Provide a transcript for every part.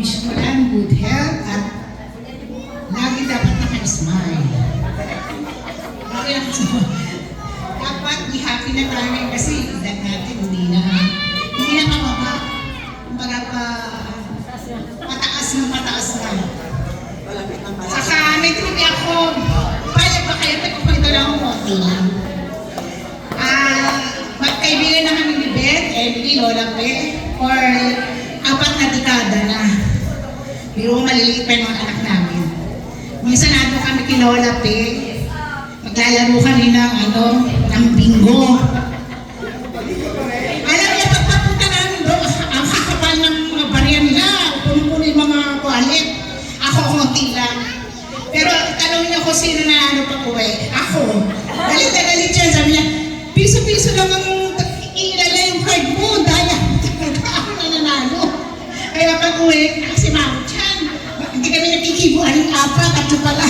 wish ko lang good health at lagi dapat naka-smile. Okay lang sa dapat be happy na tayo kasi edad natin hindi na mababa. Kumbaga pataas na. Saka may tinipi ako, payag ba kayo? Pagkukwento lang ako konti lang. Magkaibigan na kami ni Beth, Emily, Lola Pe, for 4 na dekada na. Biro maliliit pa yung mga anak namin. Minsan nando kami kay Lola Pe, maglalaro kami ng bingo. Alam niya, pagpapunta namin doon, ang kakapal ng mga barya nila, puno-puno yung mga wallet. Ako, konti lang. Pero tanongin ako sino na pa ko eh. Ako. Galit na galit siya. Sabi niya, piso-piso lang ang ilala yung card mo. Daya, ako na nanalo. Kaya pag uwi, kasi mamo dyan. Hindi kami nakikibuhan ng apat at pala.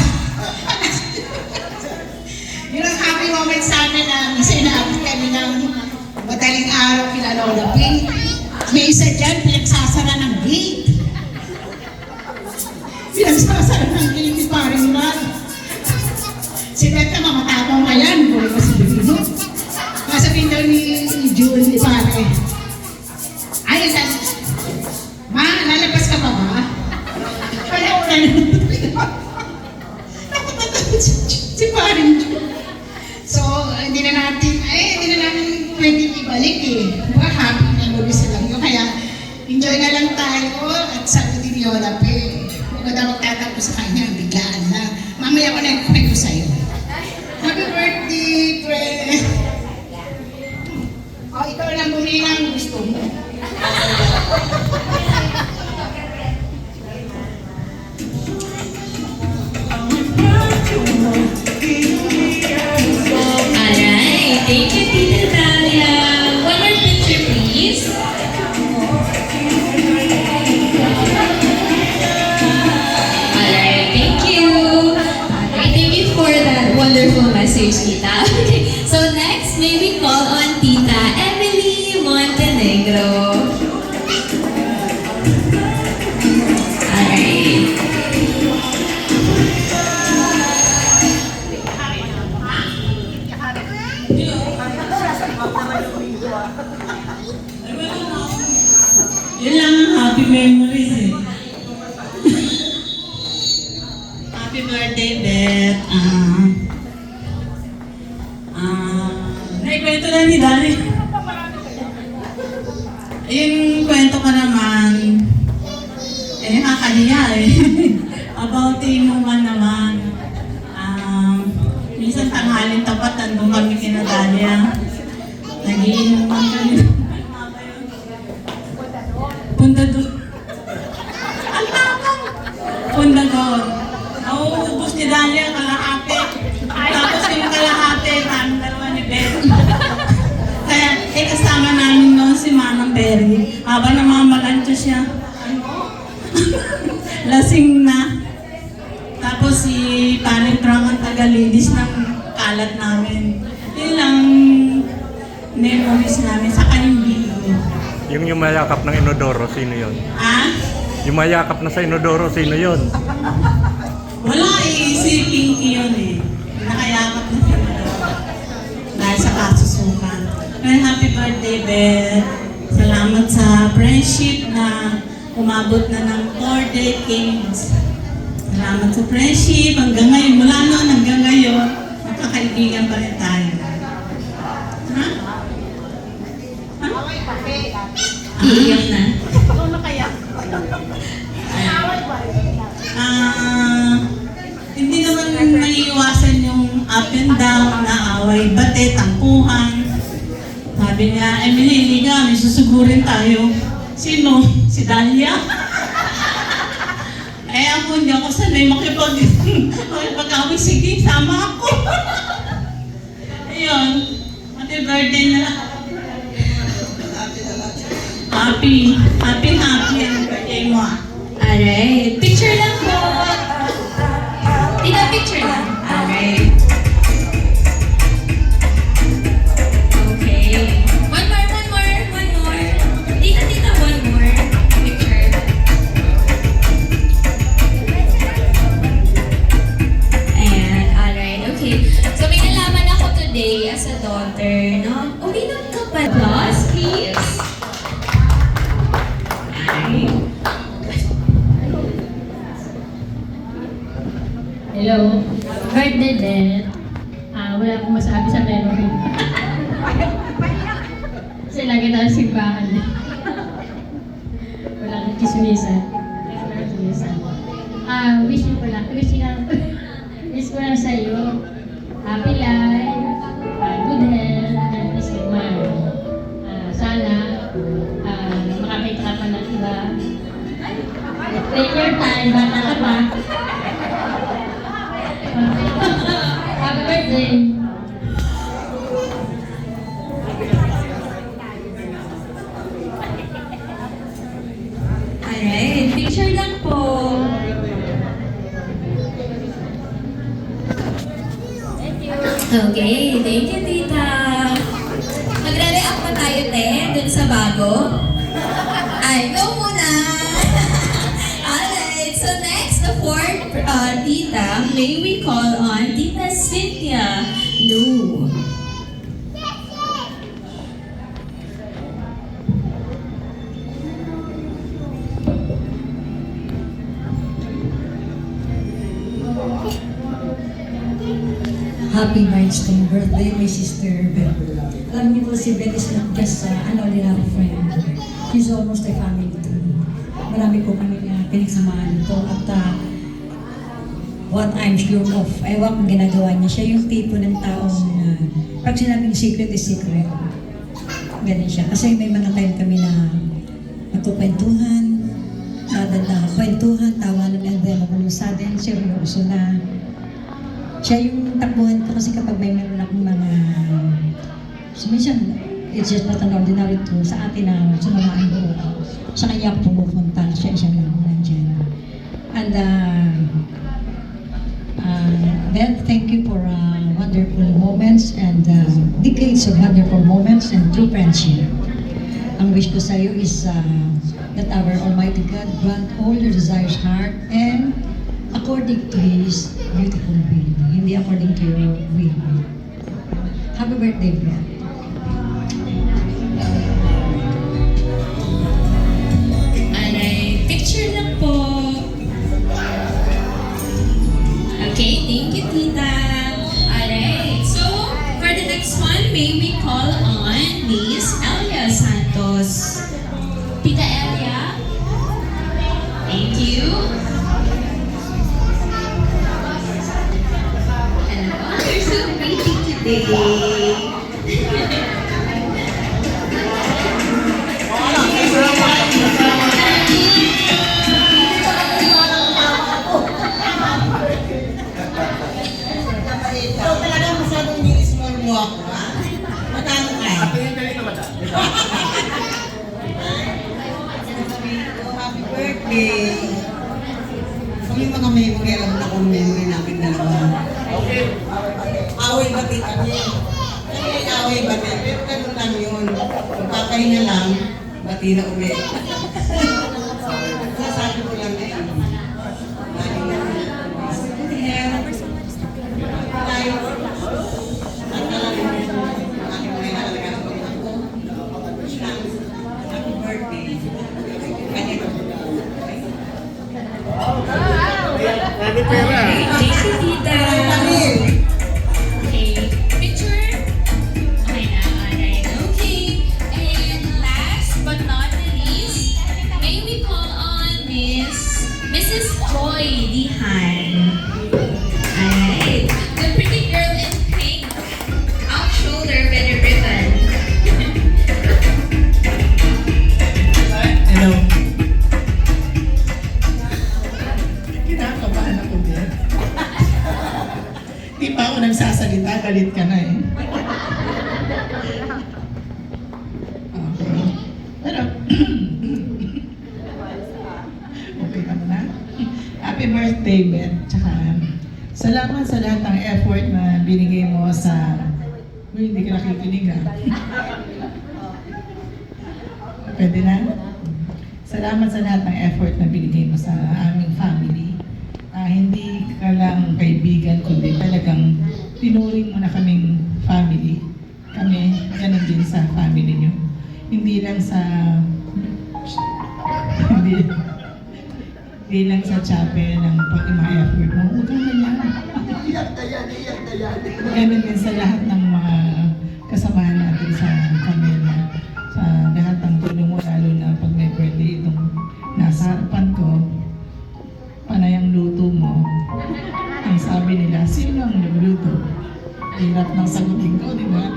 Yun ang happy moment sa amin na minsan inaabot kami ng madaling araw kila Lola Pink. May isa dyan, pinagsasara ng gate. Pinagsasara ng gate ni Paring Man. Si Beth na mamatabang pa yan. Buhay pa si Bino. Kasabihin daw ni June, ni Pare. Ay, Ma, lalabas ka pa ba? Kaya una naman. Si Paring June. So, hindi na namin pwedeng ibalik eh. Mga happy memories lang yun. Kaya, enjoy na lang tayo at sabi din Lola Pe. Huwag na magtatakbo sa kanya, biglaan na. Mamaya ko na ikwento sa'yo. Happy birthday, friend! O, ikaw lang bumili ng gusto mo. Alright, thank you, Tita Talia. One more picture, please. Alright, thank you. Okay, thank you for that wonderful message, Tita. Okay, so next, may we call on Tita Emily Montenegro. Alright. Yun lang ang happy memories eh. Happy birthday, Beth. Naikwento na ni Dali. Yung kwento ka naman, nakakahiya eh. About inuman naman. Minsan tanghalin tapat, nandun kami kina Dalia. Nagiinuman kami. Punta doon. Ang tapang! Punta doon. Nauubos ni Dalia ang kalahati. Tapos yung kalahati, namin dalawa ni Beth. Kaya, kasama namin noon si Manang Berry. Habang namamalansya siya. Lasing na. Tapos si Paring Frank ang taga-ladies ng kalat namin. Yun lang memories namin sa kanyang video. Yung mayakap ng inodoro, sino yun? Ha? Yung mayakap na sa inodoro, sino yun? Wala eh, si Pinky yun eh. Nakayakap na siya dahil sa kasusukan. Kaya happy birthday, Beth. Salamat sa friendship na umabot na ng 4 decades. Salamat sa friendship hanggang ngayon. Mula noon hanggang ngayon, magkakaibigan pa rin tayo. Ha? Iiyak na. Hindi naman maiiwasan yung up and down, na away, bate, tampuhan. Sabi niya, Emily, hindi ka, may susugurin tayo. Sino? Si Dalia? Ako, hindi ako sanay makipag-away. Sige, sama ako. Ayun. Happy birthday na lang. Happy ang birthday mo. Alright, picture lang po. Tita, picture lang. Alright. Okay. One more. Tita, one more. Picture. Hello. Birthday, Beth. Wala akong masabi sa memory. Kasi lagi tayo simbahan. Wala akong chismisan. Wish ko lang sa iyo. Happy life, good health, and peace of mind. Sana makakita ka pa ng iba. Take your time, bata ka pa. Happy birthday! Alright, picture lang po. Okay, thank you, tita. Magre-react pa tayo, te, dun sa bago. Ay, go muna! Alright, so next, the fourth tita, may we call on Tita Cynthia Lu. Happy milestone birthday, my sister Beth. Alam niyo po si Beth is not just an ordinary friend. She's almost a family to me. Marami po kami pinagsamahan ito at what I'm sure of, ewan kung ginagawa niya. Siya yung tipo ng taong pag sinabing secret is secret. Ganun siya. Kasi may mga time kami na magkukwentuhan, kwentuhan, tawanan, and then all of a sudden, seryoso na. Siya yung takbuhan ko kasi kapag may meron akong mga minsan, it's just not an ordinary tool sa atin na sumamaan ko. Sa kanya ako pumupunta, siya lang nandyan. And Beth, thank you for wonderful moments and decades of wonderful moments and true friendship. Ang wish ko sa iyo is that our Almighty God grant all your desires heart and according to His beautiful will, hindi according to your will. Happy birthday, Beth. Alright, picture lang po. Okay, thank you, tita. Alright, so for the next one, may we call on Miss Elia Santos. Tita Elia? Thank you. You're so pretty today. Ikaw talaga masyadong ni-small mo ako, ha? Matano ka? Happy birthday! Kami mga memory, alam na kung memory namin dalawa. Okay. Away bati kami. Kami away bati, pero ganun lang yun. Magpapahinga lang, bati na uli. Sasabi ko lang na yun. Lagi na. Tayo. At alam mo, aking mga inalagaan ko ako. Happy birthday. Ganito. Okay, thank you, tita. Okay, picture? Okay na, alright. Okay, and last but not the least, may we call on Mrs. Joy Dihan. Alright, the pretty girl in pink, out shoulder with a ribbon. Hello. Kinakabahan ako din. Di pa ako nagsasalita, galit ka na eh. Okay. Pero, okay ka na. Happy birthday, Beth. Tsaka, salamat sa lahat ng effort na binigay mo sa... Uy, hindi ka nakikinig ah. Pwede na? Salamat sa lahat ng effort na binigay mo sa aming family. Hindi ka lang kaibigan, kundi talagang tinuring mo na kaming family. Kami, ganun din sa family nyo. Hindi lang sa... bilang sa chapel ng pag-ima-effort mo. Huwag kang ganyan. Ganun din sa lahat ng mga kasamahan natin sa pamilya. Sa lahat ng tulong mo, lalo na pag may birthday itong nasa harapan ko, panay ang luto mo. Ang sabi nila, sino ang nagluto? Hirap ng sagutin ko, di ba?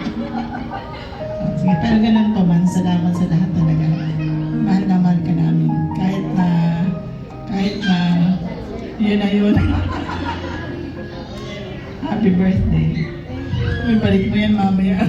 Sige, pero ganun pa man, salamat sa lahat talaga. Mahal na mahal ka namin. Kahit na, yun na yun. Happy birthday. Uy, balik mo yan mamaya.